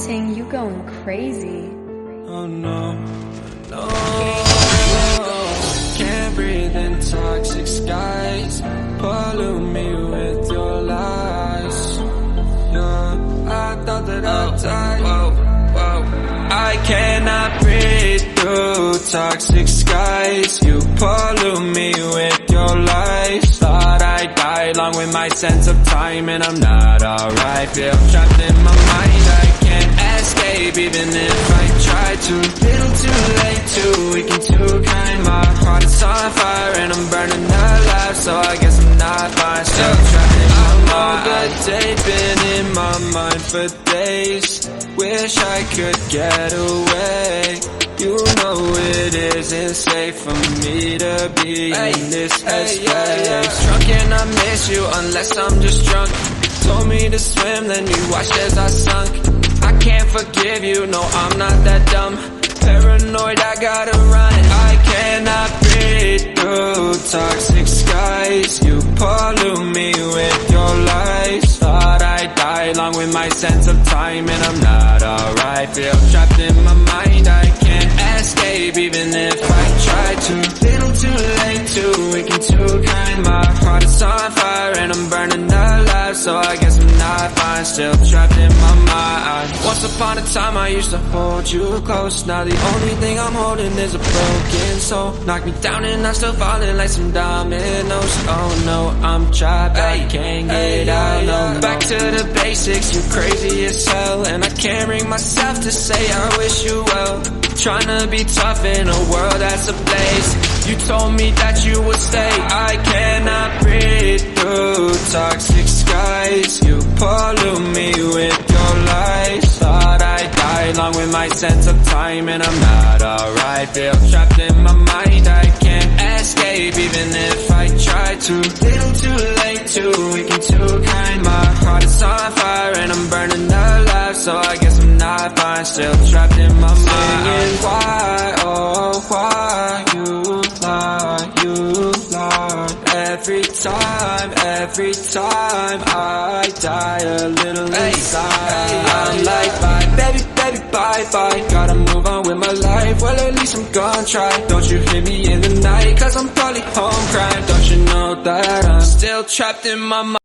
Ting, you going crazy. Oh no, no. Can't breathe in toxic skies. Pollute me with your lies. Yeah, I thought that I'd die. I cannot breathe through toxic skies. You pollute me with your lies. Thought I'd die along with my sense of time, and I'm not alright. Feel trapped in my mind, I can't escape even if I try to. Little too late, too weak and too kind. My heart is on fire and I'm burning alive, so I guess I'm not fine. Still trapped in my mind. Good day been in my mind for days. Wish I could get away. You know it isn't safe for me to be in this headspace. Drunk and I miss you unless I'm just drunk. Told me to swim, then you watched as I sunk. I can't forgive you, no I'm not that dumb. Paranoid, I gotta run. I cannot breathe through toxic skies. You pollute me with your lies. Thought I'd die along with my sense of time, and I'm not alright. Feel trapped in my mind, I can't escape even if I try to. Little too late, too weak and too kind. My heart is on fire and I'm burning alive, so I guess I'm not fine. Still trapped in my mind. Once upon a time I used to hold you close. Now the only thing I'm holding is a broken soul. Knock me down and I'm still falling like some dominoes. Oh no, I'm trapped, I can't get out, no. Back to the basics, you crazy as hell, and I can't bring myself to say I wish you well. Tryna be tough in a world that's ablaze. You told me that you would stay. I cannot breathe through toxic skies. You pollute me with your lies. Thought I'd die along with my sense of time, and I'm not alright. Feel trapped in my mind, I can't escape even if I try to. Little too late, too weak and too kind. My heart is on fire and I'm burning alive, so I guess I'm not fine. Still trapped in my mind. Singing why, oh why you lie, you lie. Every time I die a little inside. I'm like bye, baby, bye. Gotta move on with my life, well at least I'm gonna try. Don't you hear me in the night, cause I'm probably home crying. Don't you know that I'm still trapped in my mind.